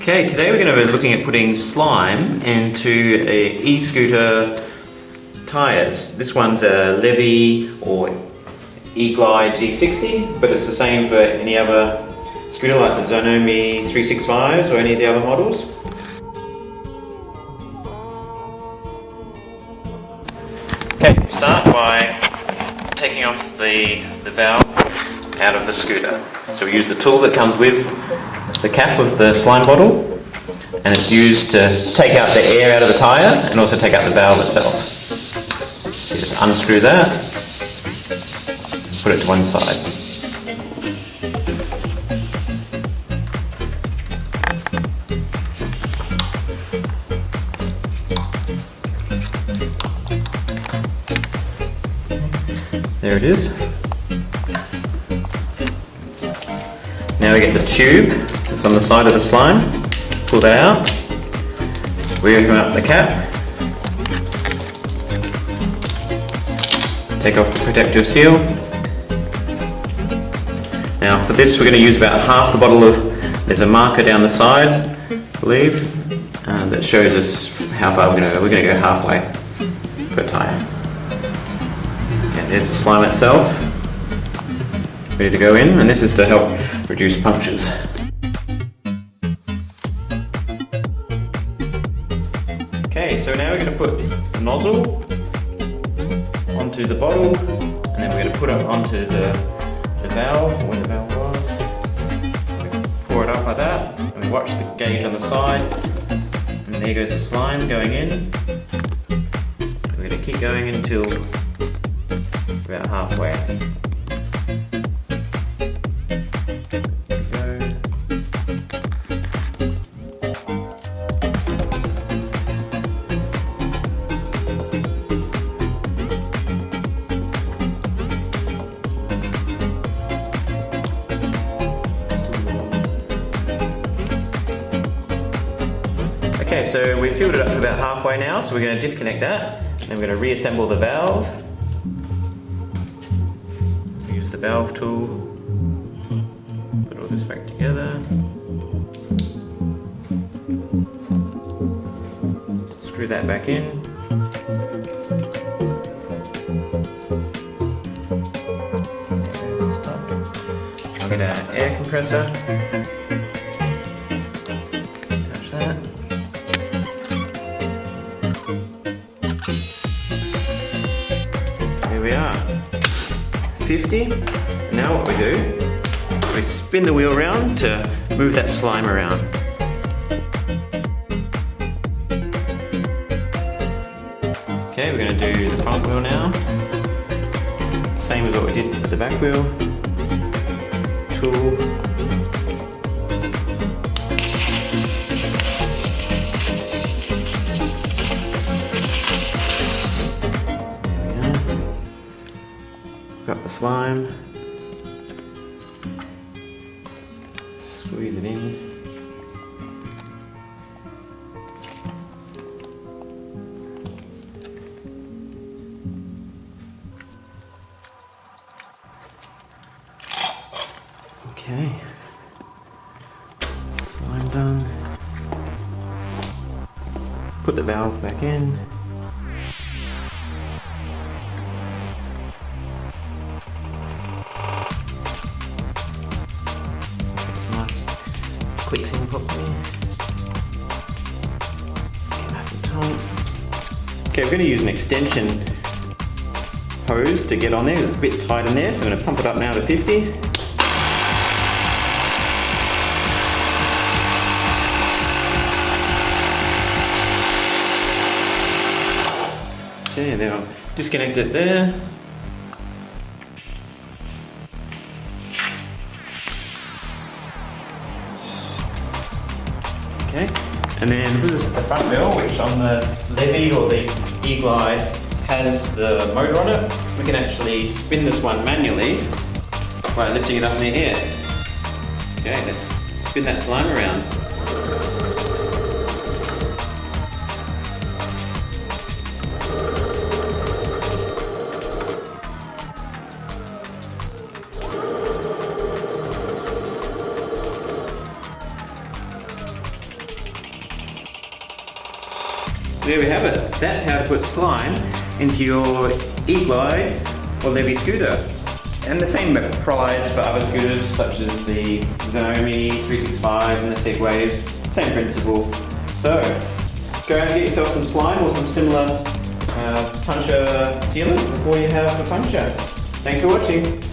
Okay, today we're going to be looking at putting slime into a e-scooter tyres. This one's a Levy or E-Glide G60, but it's the same for any other scooter like the Xiaomi M365s or any of the other models. Okay, start by taking off the valve out of the scooter. So we use the tool that comes with the cap of the slime bottle, and it's used to take out the air out of the tyre and also take out the valve itself. So you just unscrew that, put it to one side. There it is. Now we get the tube that's on the side of the slime, pull that out, we open up the cap, take off the protective seal. Now for this we're going to use about half the bottle of, there's a marker down the side, I believe, that shows us how far we're going to go. We're going to go halfway per tyre. And there's the slime itself, ready to go in, and this is to help reduce punctures. Okay, so now we're going to put the nozzle onto the bottle, and then we're going to put it onto the valve, or where the valve was. We pour it up like that, and we watch the gauge on the side, and there goes the slime going in. We're going to keep going until about halfway. Okay, so we've filled it up to about halfway now, so we're going to disconnect that, and then we're going to reassemble the valve. Use the valve tool, put all this back together. Screw that back in. I'll get an air compressor. Touch that. Here we are, 50. Now what we do, we spin the wheel around to move that slime around. Okay, we're going to do the front wheel now. Same as what we did for the back wheel. Tool. Got the slime, squeeze it in. Okay, slime done. Put the valve back in. Clicks in properly. Get nice and tight. Okay, we're going to use an extension hose to get on there. It's a bit tight in there, so I'm going to pump it up now to 50. Okay, then I'll disconnect it there. Okay, and then this is the front wheel, which on the Levy or the E-Glide has the motor on it. We can actually spin this one manually by lifting it up in the air. Okay, let's spin that slime around. there we have it. That's how to put slime into your E-Glide or Levy scooter. And the same applies for other scooters such as the Xiaomi M365 and the Segways. Same principle. So, go and get yourself some slime or some similar puncture sealant before you have the puncture. Thanks for watching.